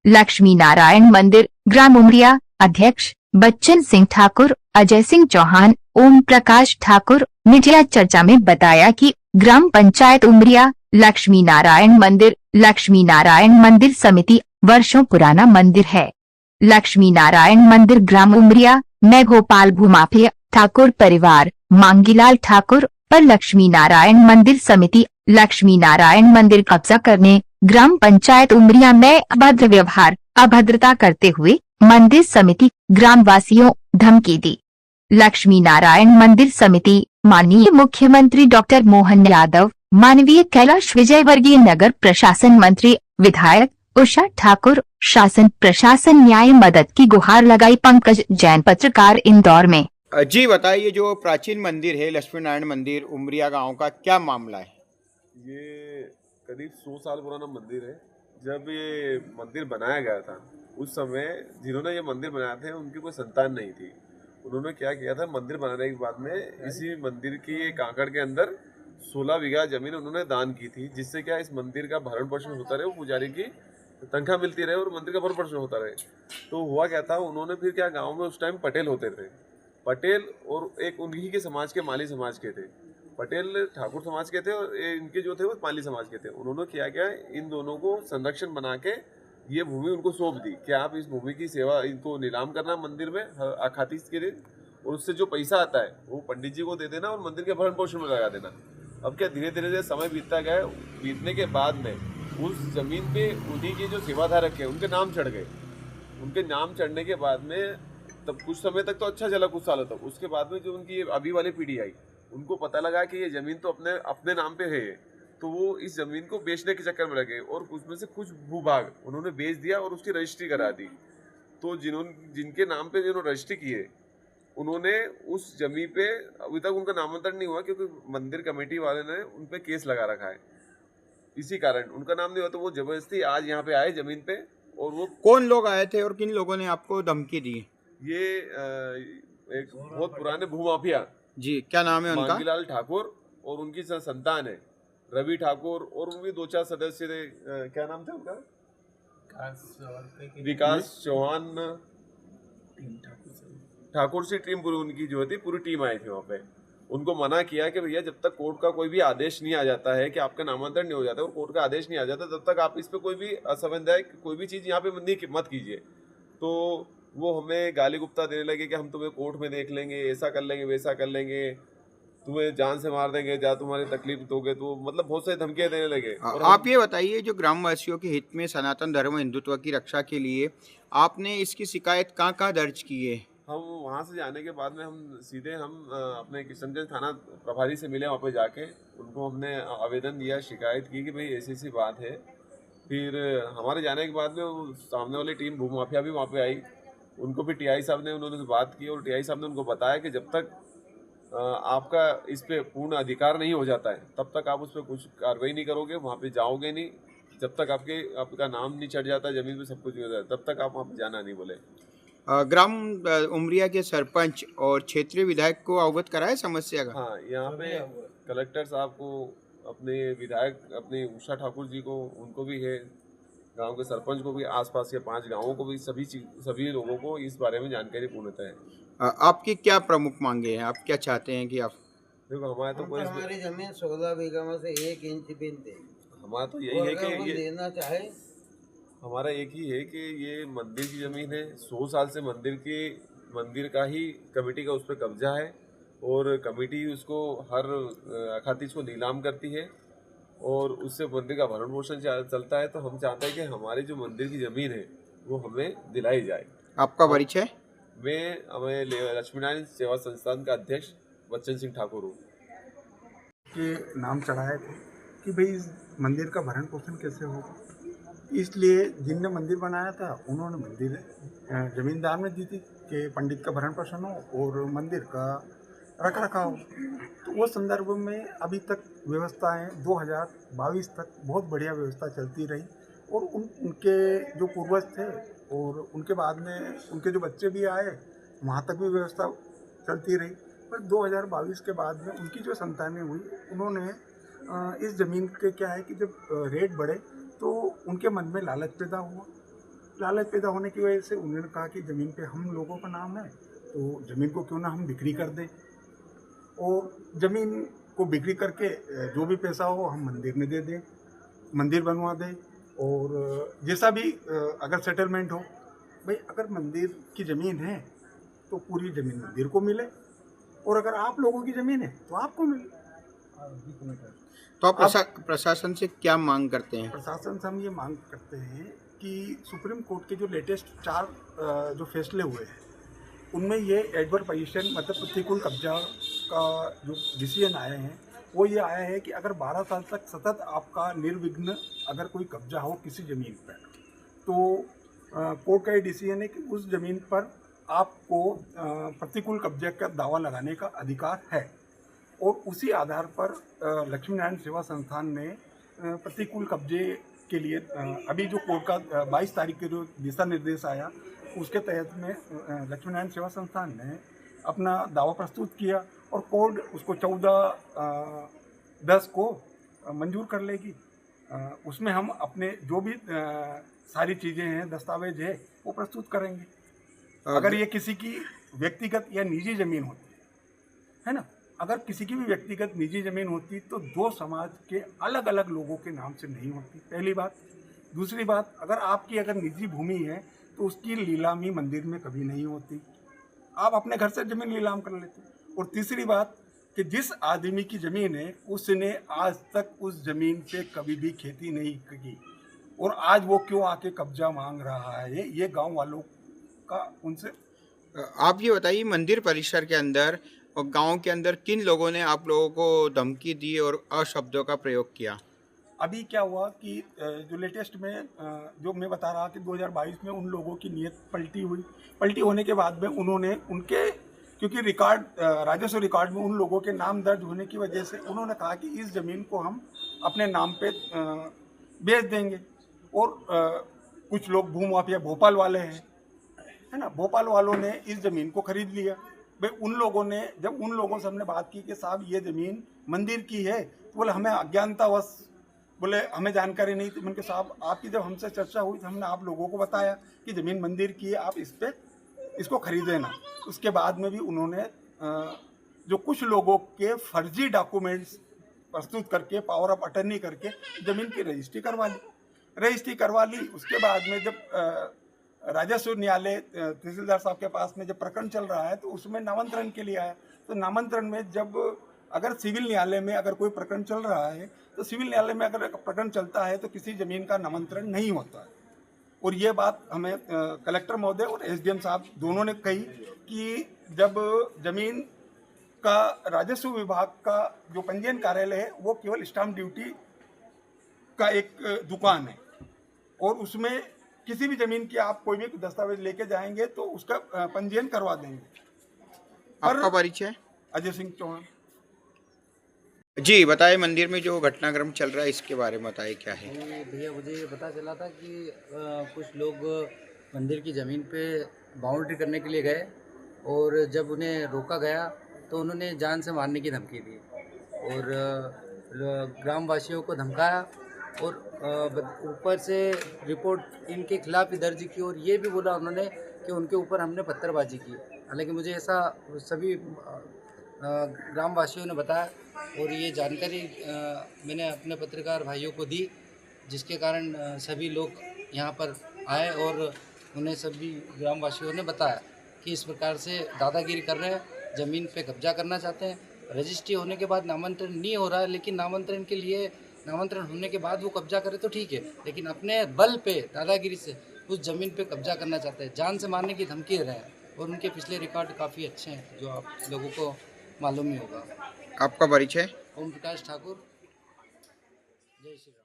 लक्ष्मी नारायण मंदिर ग्राम उमरिया। अध्यक्ष बच्चन सिंह ठाकुर, अजय सिंह चौहान, ओम प्रकाश ठाकुर। मीडिया चर्चा में बताया कि ग्राम पंचायत उमरिया लक्ष्मी नारायण मंदिर समिति वर्षों पुराना मंदिर है। लक्ष्मी नारायण मंदिर ग्राम उमरिया में गोपाल भूमाफिया ठाकुर परिवार मांगीलाल ठाकुर पर लक्ष्मी नारायण मंदिर समिति लक्ष्मी नारायण मंदिर कब्जा करने ग्राम पंचायत उमरिया में अभद्र व्यवहार अभद्रता करते हुए मंदिर समिति ग्रामवासियों धमकी दी। लक्ष्मी नारायण मंदिर समिति माननीय मुख्यमंत्री डॉक्टर मोहन यादव, माननीय कैलाश विजयवर्गीय, नगर प्रशासन मंत्री विधायक उषा ठाकुर, शासन प्रशासन न्याय मदद की गुहार लगाई। पंकज जैन, पत्रकार, इंदौर में। जी बताइए, जो प्राचीन मंदिर है लक्ष्मी नारायण मंदिर उमरिया गांव का, क्या मामला है? ये करीब 100 साल पुराना मंदिर है। जब ये मंदिर बनाया गया था उस समय जिन्होंने ये मंदिर बनाया थे उनकी कोई संतान नहीं थी। उन्होंने क्या किया था, मंदिर बनाने के बाद में इसी मंदिर की कांकड़ के अंदर 16 बीघा जमीन उन्होंने दान की थी, जिससे क्या इस मंदिर का भरण पोषण होता रहे, वो पुजारी की तनख्वाह मिलती रहे और मंदिर का भरण पोषण होता रहे। तो हुआ क्या था, उन्होंने फिर क्या, गाँव में उस टाइम पटेल होते थे, पटेल और एक उन्हीं के समाज के माली समाज के थे। पटेल ठाकुर समाज के थे और इनके जो थे वो माली समाज के थे। उन्होंने क्या इन दोनों को संरक्षण बना के ये भूमि उनको सौंप दी कि आप इस भूमि की सेवा, इनको नीलाम करना मंदिर में अखातीस के दिन, और उससे जो पैसा आता है वो पंडित जी को दे देना और मंदिर के भरण पोषण में लगा देना। अब क्या धीरे धीरे समय बीतता गया, बीतने के बाद में उस जमीन पे उन्हीं के जो सेवाधारक है उनके नाम चढ़ गए। उनके नाम चढ़ने के बाद में तब कुछ समय तक तो अच्छा चला, कुछ सालों तक। उसके बाद में जो उनकी अभी वाली पीढ़ी आई, उनको पता लगा कि ये ज़मीन तो अपने नाम पे है, तो वो इस ज़मीन को बेचने के चक्कर में लगे और उसमें से कुछ भूभाग उन्होंने बेच दिया और उसकी रजिस्ट्री करा दी। तो जिनके नाम पे जिन्होंने रजिस्ट्री किए, उन्होंने उस ज़मीन पे अभी तक उनका नामांतरण नहीं हुआ, क्योंकि मंदिर कमेटी वाले ने उन पे केस लगा रखा है। इसी कारण उनका नाम नहीं हुआ। तो वो जबरदस्ती आज यहाँ पे आए ज़मीन पे। और वो कौन लोग आए थे और किन लोगों ने आपको धमकी दी? ये एक बहुत पुराने भूमाफिया जी, क्या नाम है उनका? मांगीलाल ठाकुर और उनकी संतान है रवि ठाकुर, और उनके 2-4 सदस्य थे। क्या नाम था उनका? विकास चौहान, ठाकुर से टीम पूरी उनकी जो थी, पूरी टीम आई थी वहाँ पे। उनको मना किया कि भैया जब तक कोर्ट का कोई भी आदेश नहीं आ जाता है कि आपका नामांतरण नहीं हो जाता और कोर्ट का आदेश नहीं आ जाता, तब तक आप इस पे कोई भी असंवैधानिक कोई भी चीज़ यहाँ पे मत कीजिए। तो वो हमें गाली गुप्ता देने लगे कि हम तुम्हें कोर्ट में देख लेंगे, ऐसा कर लेंगे, वैसा कर लेंगे, तुम्हें जान से मार देंगे, जहाँ तुम्हारी तकलीफ दोगे। तो मतलब बहुत सारी धमकियाँ देने लगे। और आप ये बताइए, जो ग्रामवासियों के हित में सनातन धर्म हिंदुत्व की रक्षा के लिए आपने इसकी शिकायत कहाँ दर्ज की है? हम वहाँ से जाने के बाद में हम सीधे अपने किशनगंज थाना प्रभारी से मिले। वहाँ पे जाके उनको हमने आवेदन दिया, शिकायत की कि भाई ऐसी ऐसी बात है। फिर हमारे जाने के बाद में वो सामने वाली टीम भूमाफिया भी वहाँ पे आई। उनको भी टीआई साहब ने उन्होंने बात की और टीआई साहब ने उनको बताया कि जब तक आपका इस पे पूर्ण अधिकार नहीं हो जाता है तब तक आप उस पर कुछ कार्रवाई नहीं करोगे, वहाँ पे जाओगे नहीं। जब तक आपका नाम नहीं चढ़ जाता ज़मीन पे, सब कुछ हो जाता है, तब तक आप वहाँ पे जाना नहीं बोले। ग्राम उमरिया के सरपंच और क्षेत्रीय विधायक को अवगत कराया समस्या का? हाँ, यहाँ पे कलेक्टर साहब को, अपने विधायक अपने उषा ठाकुर जी को, उनको भी है, गांव के सरपंच को भी, आसपास के 5 गांवों को भी, सभी लोगों को इस बारे में जानकारी पूर्णतः है। आपकी क्या प्रमुख मांगे हैं? आप क्या चाहते हैं कि आप? देखो, हमारी जमीन 16 बीघा में से 1 इंच भी दे। हमारा तो यही है कि ये देना चाहे, हमारा एक ही है कि ये मंदिर की ज़मीन है। 100 साल से मंदिर का ही कमेटी का उस पर कब्जा है और कमेटी उसको हर अखातीस को नीलाम करती है और उससे मंदिर का भरण पोषण चलता है। तो हम चाहते हैं कि हमारी जो मंदिर की ज़मीन है वो हमें दिलाई जाए। आपका परिचय? मैं लक्ष्मी नारायण सेवा संस्थान का अध्यक्ष बच्चन सिंह ठाकुर हूँ। के नाम चढ़ाए थे कि भाई इस मंदिर का भरण पोषण कैसे होगा, इसलिए जिनने मंदिर बनाया था उन्होंने मंदिर जमीन दान में दी थी कि पंडित का भरण पोषण हो और मंदिर का रख रखाव। तो वो संदर्भ में अभी तक व्यवस्थाएं 2022 तक बहुत बढ़िया व्यवस्था चलती रही और उनके जो पूर्वज थे और उनके बाद में उनके जो बच्चे भी आए, वहाँ तक भी व्यवस्था चलती रही। पर 2022 के बाद में उनकी जो संतानें हुई, उन्होंने इस ज़मीन के क्या है कि जब रेट बढ़े तो उनके मन में लालच पैदा हुआ लालच पैदा होने की वजह से उन्होंने कहा कि ज़मीन पे हम लोगों का नाम है, तो ज़मीन को क्यों ना हम बिक्री कर दें, और ज़मीन को बिक्री करके जो भी पैसा हो हम मंदिर में दे दें, मंदिर बनवा दें, और जैसा भी अगर सेटलमेंट हो, भाई अगर मंदिर की ज़मीन है तो पूरी ज़मीन मंदिर को मिले, और अगर आप लोगों की ज़मीन है तो आपको मिले। तो आप प्रशासन से क्या मांग करते हैं? प्रशासन से हम ये मांग करते हैं कि सुप्रीम कोर्ट के जो लेटेस्ट 4 जो फैसले हुए हैं उनमें ये एडवर्स पोजीशन मतलब प्रतिकूल कब्जा का जो डिसीजन आए हैं वो ये आया है कि अगर 12 साल तक सतत आपका निर्विघ्न अगर कोई कब्जा हो किसी ज़मीन पर, तो कोर्ट का ये डिसीजन है कि उस ज़मीन पर आपको प्रतिकूल कब्जे का दावा लगाने का अधिकार है, और उसी आधार पर लक्ष्मी नारायण सेवा संस्थान ने प्रतिकूल कब्जे के लिए अभी जो कोर्ट का 22 तारीख के जो दिशा निर्देश आया उसके तहत में लक्ष्मी नारायण सेवा संस्थान ने अपना दावा प्रस्तुत किया, और कोर्ट उसको 14/10 को मंजूर कर लेगी। उसमें हम अपने जो भी सारी चीज़ें हैं, दस्तावेज है, वो प्रस्तुत करेंगे। अगर ये किसी की व्यक्तिगत या निजी ज़मीन होती है ना, अगर किसी की भी व्यक्तिगत निजी ज़मीन होती तो दो समाज के अलग अलग लोगों के नाम से नहीं होती, पहली बात। दूसरी बात, अगर आपकी अगर निजी भूमि है तो उसकी नीलामी मंदिर में कभी नहीं होती, आप अपने घर से ज़मीन नीलाम कर लेते। और तीसरी बात कि जिस आदमी की ज़मीन है उसने आज तक उस ज़मीन पे कभी भी खेती नहीं की, और आज वो क्यों आके कब्जा मांग रहा है, ये गांव वालों का उनसे। आप ये बताइए, मंदिर परिसर के अंदर और गांव के अंदर किन लोगों ने आप लोगों को धमकी दी और अशब्दों का प्रयोग किया? अभी क्या हुआ कि जो लेटेस्ट में जो मैं बता रहा कि 2022 में उन लोगों की नीयत पलटी होने के बाद में उन्होंने उनके, क्योंकि रिकॉर्ड राजस्व रिकॉर्ड में उन लोगों के नाम दर्ज होने की वजह से उन्होंने कहा कि इस ज़मीन को हम अपने नाम पे बेच देंगे। और कुछ लोग भूमाफिया भोपाल वाले हैं, है ना, भोपाल वालों ने इस ज़मीन को खरीद लिया। भाई उन लोगों ने, जब उन लोगों से हमने बात की कि साहब ये ज़मीन मंदिर की है, तो बोले हमें अज्ञानतावश, बोले हमें जानकारी नहीं थी। मैंने कहा साहब आपकी जब हमसे चर्चा हुई तो हमने आप लोगों को बताया कि ज़मीन मंदिर की है, आप इसको खरीदे ना। उसके बाद में भी उन्होंने जो कुछ लोगों के फर्जी डॉक्यूमेंट्स प्रस्तुत करके, पावर ऑफ अटर्नी करके ज़मीन की रजिस्ट्री करवा ली। उसके बाद में जब राजस्व न्यायालय तहसीलदार साहब के पास में जब प्रकरण चल रहा है तो उसमें नामांतरण के लिए आया। तो नामांतरण में जब अगर सिविल न्यायालय में अगर कोई प्रकरण चल रहा है तो सिविल न्यायालय में अगर प्रकरण चलता है तो किसी ज़मीन का नामांतरण नहीं होता है। और ये बात हमें कलेक्टर महोदय और एसडीएम साहब दोनों ने कही कि जब ज़मीन का राजस्व विभाग का जो पंजीयन कार्यालय है वो केवल स्टाम्प ड्यूटी का एक दुकान है, और उसमें किसी भी ज़मीन की आप कोई भी दस्तावेज लेके जाएंगे तो उसका पंजीयन करवा देंगे। आपका परिचय? अजय सिंह चौहान। जी बताइए, मंदिर में जो घटनाक्रम चल रहा है इसके बारे में बताइए, क्या है? भैया मुझे ये पता चला था कि कुछ लोग मंदिर की ज़मीन पे बाउंड्री करने के लिए गए, और जब उन्हें रोका गया तो उन्होंने जान से मारने की धमकी दी, और ग्रामवासियों को धमकाया, और ऊपर से रिपोर्ट इनके खिलाफ ही दर्ज की, और ये भी बोला उन्होंने कि उनके ऊपर हमने पत्थरबाजी की। हालांकि मुझे ऐसा सभी ग्रामवासियों ने बताया, और ये जानकारी मैंने अपने पत्रकार भाइयों को दी, जिसके कारण सभी लोग यहाँ पर आए, और उन्हें सभी ग्रामवासियों ने बताया कि इस प्रकार से दादागिरी कर रहे हैं, ज़मीन पे कब्जा करना चाहते हैं। रजिस्ट्री होने के बाद नामांतरण नहीं हो रहा है, लेकिन नामांतरण होने के बाद वो कब्जा करे तो ठीक है, लेकिन अपने बल पे दादागिरी से उस ज़मीन पे कब्जा करना चाहते हैं, जान से मारने की धमकी दे रहे हैं। और उनके पिछले रिकॉर्ड काफ़ी अच्छे हैं, जो आप लोगों को मालूम ही होगा। आपका परिचय? ओम प्रकाश ठाकुर। जय श्री राम।